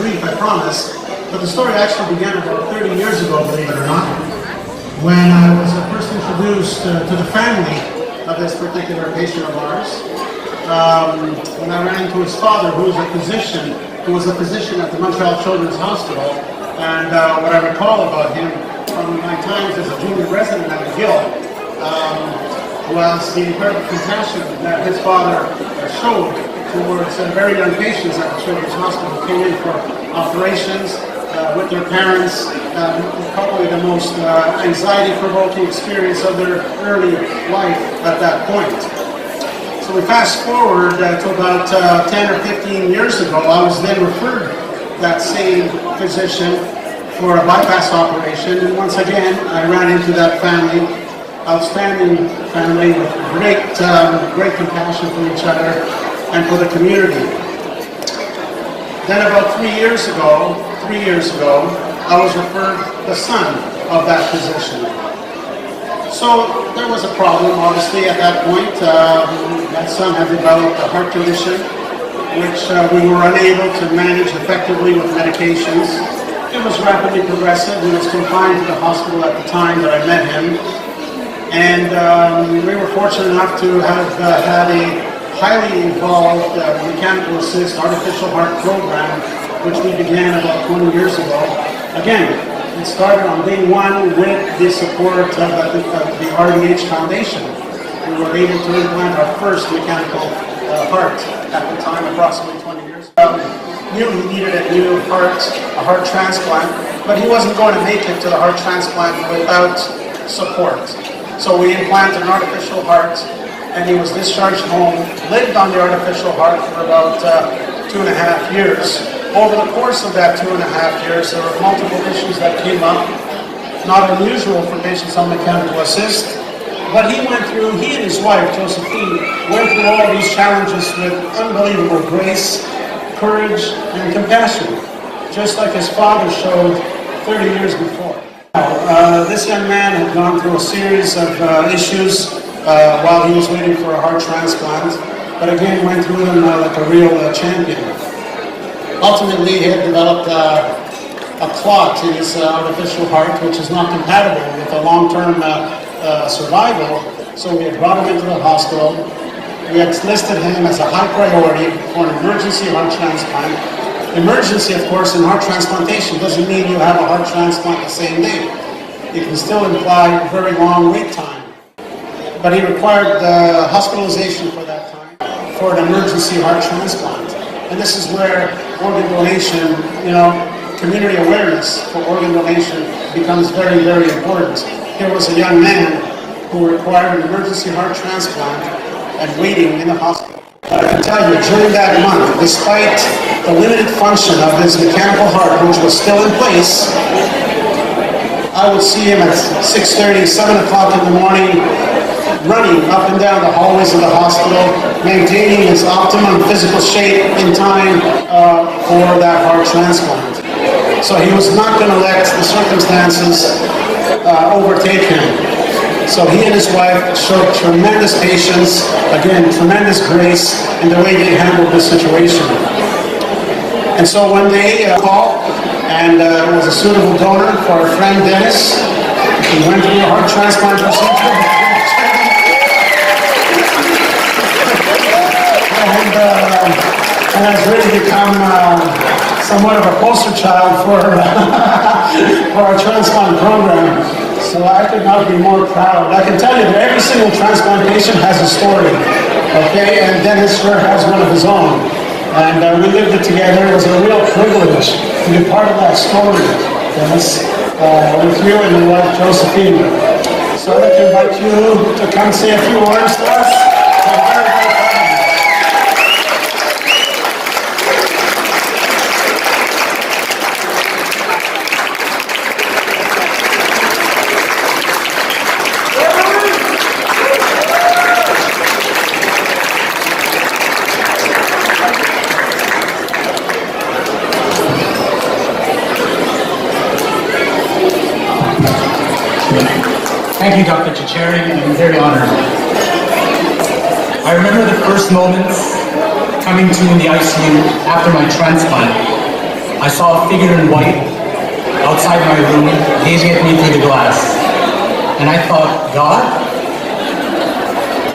brief, I promise. But the story actually began about 30 years ago, believe it or not, when I was first introduced to the family of this particular patient of ours. When I ran into his father, who was a physician at the Montreal Children's Hospital. And what I recall about him from my times as a junior resident at McGill was the incredible compassion that his father showed towards very young patients at the Children's Hospital who came in for operations with their parents, probably the most anxiety-provoking experience of their early life at that point. So we fast forward to about 10 or 15 years ago. I was then referred that same physician for a bypass operation, and once again I ran into that family, outstanding family with great compassion for each other and for the community. Then about 3 years ago, I was referred the son of that physician. So there was a problem, obviously, at that point. That son had developed a heart condition, which we were unable to manage effectively with medications. It was rapidly progressive. He was confined to the hospital at the time that I met him. And we were fortunate enough to have had a highly involved mechanical assist artificial heart program, which we began about 20 years ago. Again, it started on day one with the support of the RDH Foundation. We were able to implant our first mechanical heart at the time, approximately 20 years ago. Knew he needed a heart transplant, but he wasn't going to make it to the heart transplant without support. So we implanted an artificial heart, and he was discharged home, lived on the artificial heart for about 2.5 years. Over the course of that 2.5 years, there were multiple issues that came up, not unusual for patients on mechanical assist, but he and his wife, Josephine, went through all of these challenges with unbelievable grace, courage, and compassion, just like his father showed 30 years before. This young man had gone through a series of issues while he was waiting for a heart transplant, but again went through them like a real champion. Ultimately, he had developed a clot in his artificial heart, which is not compatible with a long-term survival. So we had brought him into the hospital. We had listed him as a high priority for an emergency heart transplant. Emergency, of course, in heart transplantation doesn't mean you have a heart transplant the same day. It can still imply a very long wait time. But he required hospitalization for that time for an emergency heart transplant. And this is where organ donation, community awareness for organ donation becomes very, very important. Here was a young man who required an emergency heart transplant and waiting in the hospital. I can tell you, during that month, despite the limited function of his mechanical heart, which was still in place, I would see him at 6:30, 7 o'clock in the morning, running up and down the hallways of the hospital, maintaining his optimum physical shape in time for that heart transplant. So he was not going to let the circumstances overtake him. So he and his wife showed tremendous patience, again, tremendous grace in the way they handled this situation. And so one day, called and was a suitable donor for our friend Dennis. He went through a heart transplant procedure. And has really become somewhat of a poster child for our transplant program. So I could not be more proud. I can tell you that every single transplant patient has a story, okay? And Dennis sure has one of his own. And we lived it together. It was a real privilege to be part of that story, Dennis, with you and your wife, Josephine. So I'd like to invite you to come say a few words to us. Thank you, Dr. Cecere. I'm very honored. I remember the first moments coming to in the ICU after my transplant. I saw a figure in white outside my room, gazing at me through the glass. And I thought, God?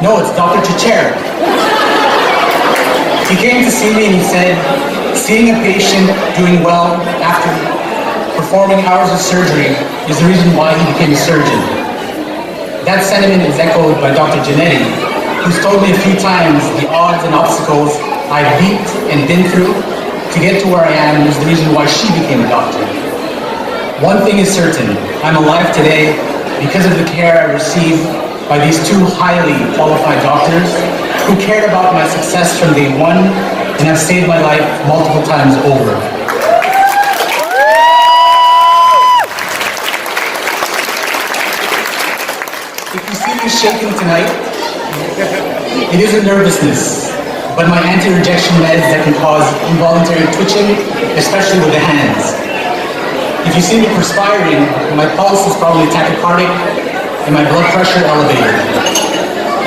No, it's Dr. Cecere. He came to see me and he said, seeing a patient doing well after performing hours of surgery is the reason why he became a surgeon. That sentiment is echoed by Dr. Giannetti, who's told me a few times the odds and obstacles I've beat and been through to get to where I am is the reason why she became a doctor. One thing is certain, I'm alive today because of the care I received by these two highly qualified doctors who cared about my success from day one and have saved my life multiple times over. If you see me shaking tonight, it isn't nervousness, but my anti-rejection meds that can cause involuntary twitching, especially with the hands. If you see me perspiring, my pulse is probably tachycardic and my blood pressure elevated.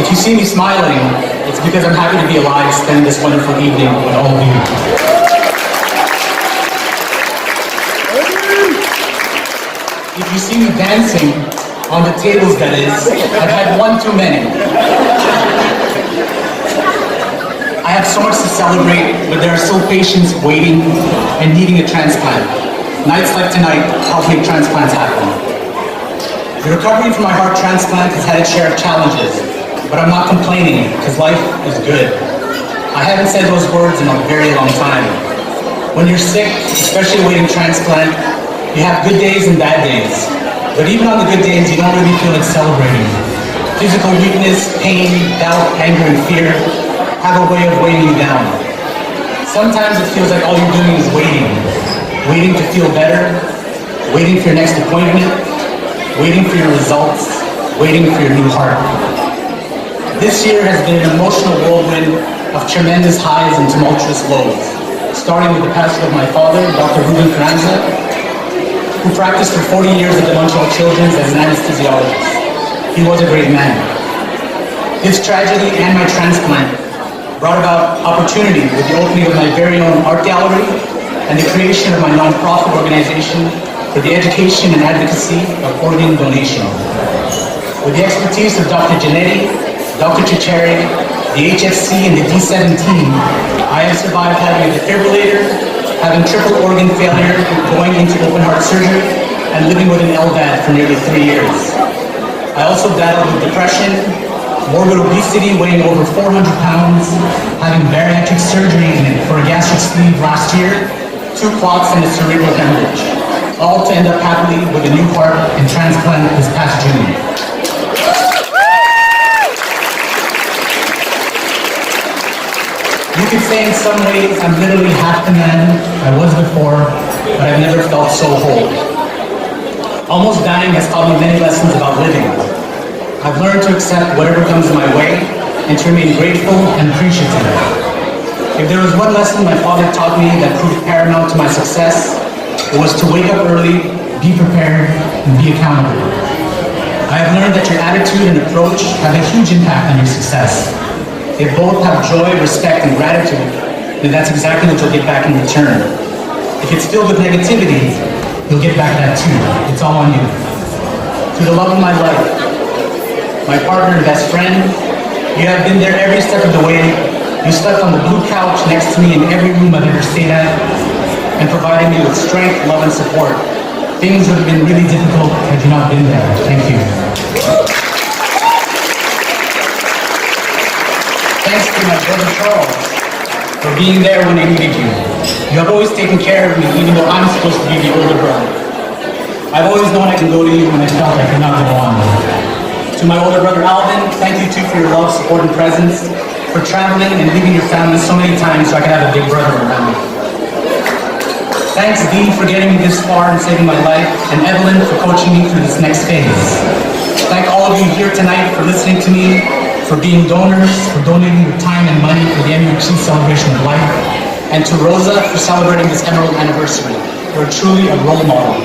If you see me smiling, it's because I'm happy to be alive spending this wonderful evening with all of you. If you see me dancing, on the tables that is, I've had one too many. I have so much to celebrate, but there are still patients waiting and needing a transplant. Nights like tonight help make transplants happen. The recovery from my heart transplant has had its share of challenges, but I'm not complaining because life is good. I haven't said those words in a very long time. When you're sick, especially awaiting transplant, you have good days and bad days. But even on the good days, you don't really feel like celebrating. Physical weakness, pain, doubt, anger, and fear have a way of weighing you down. Sometimes it feels like all you're doing is waiting. Waiting to feel better, waiting for your next appointment, waiting for your results, waiting for your new heart. This year has been an emotional whirlwind of tremendous highs and tumultuous lows, starting with the passing of my father, Dr. Renzo Carranza, who practiced for 40 years at the Montreal Children's as an anesthesiologist. He was a great man. His tragedy and my transplant brought about opportunity with the opening of my very own art gallery and the creation of my non-profit organization for the education and advocacy of organ donation. With the expertise of Dr. Giannetti, Dr. Cecere, the HFC, and the D7 team, I have survived having a defibrillator, having triple organ failure, going into open heart surgery, and living with an LVAD for nearly 3 years. I also battled with depression, morbid obesity weighing over 400 pounds, having bariatric surgery for a gastric sleeve last year, 2 clots and a cerebral hemorrhage, all to end up happily with a new heart and transplant this past June. You could say in some ways I'm literally half the man I was before, but I've never felt so whole. Almost dying has taught me many lessons about living. I've learned to accept whatever comes my way and to remain grateful and appreciative. If there was one lesson my father taught me that proved paramount to my success, it was to wake up early, be prepared, and be accountable. I have learned that your attitude and approach have a huge impact on your success. If both have joy, respect, and gratitude, then that's exactly what you'll get back in return. If it's filled with negativity, you'll get back that too. It's all on you. To the love of my life, my partner and best friend, you have been there every step of the way. You slept on the blue couch next to me in every room I've ever stayed at, and provided me with strength, love, and support. Things would have been really difficult had you not been there. Thank you. Thanks to my brother Charles for being there when I needed you. You have always taken care of me, even though I'm supposed to be the older brother. I've always known I can go to you when I felt I could not go on. To my older brother Alvin, thank you too for your love, support, and presence, for traveling and leaving your family so many times so I could have a big brother around me. Thanks, Dee, for getting me this far and saving my life, and Evelyn for coaching me through this next phase. Thank all of you here tonight for listening to me, for being donors, for donating your time and money for the MUHC Celebration of Life, and to Rosa for celebrating this emerald anniversary. You're truly a role model.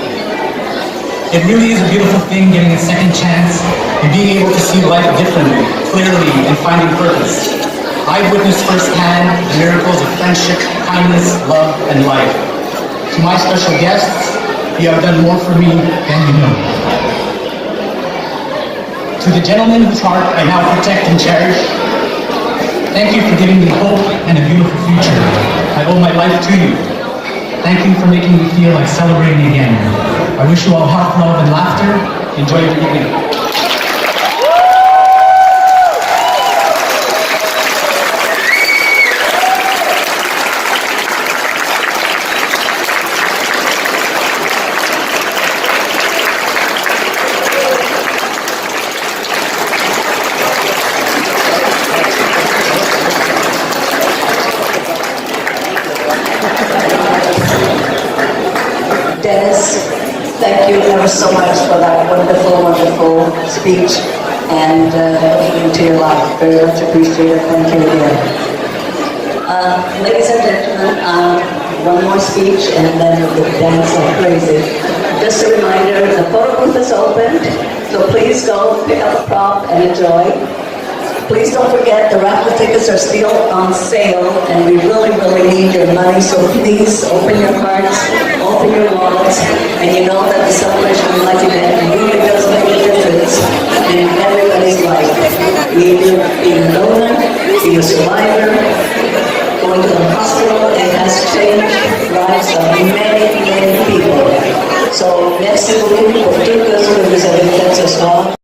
It really is a beautiful thing getting a second chance and being able to see life differently, clearly, and finding purpose. I've witnessed firsthand the miracles of friendship, kindness, love, and life. To my special guests, you have done more for me than you know. To the gentleman whose heart I now protect and cherish, thank you for giving me hope and a beautiful future. I owe my life to you. Thank you for making me feel like celebrating again. I wish you all health, love, and laughter. Enjoy your evening. Dennis, thank you ever so much for that wonderful, wonderful speech and into your life. Very much appreciated. Thank you again. Ladies and gentlemen, one more speech and then we'll dance like crazy. Just a reminder, the photo booth is opened, so please go pick up a prop and enjoy. Please don't forget the raffle tickets are still on sale and we really, really need your money, so please open your hearts, open your wallets, and you know that the Celebration of Life event really does make a difference in everybody's life. Either being a donor, being a survivor, going to the hospital, it has changed lives of many, many people. So merci beaucoup pour tout ce que vous avez fait ce soir.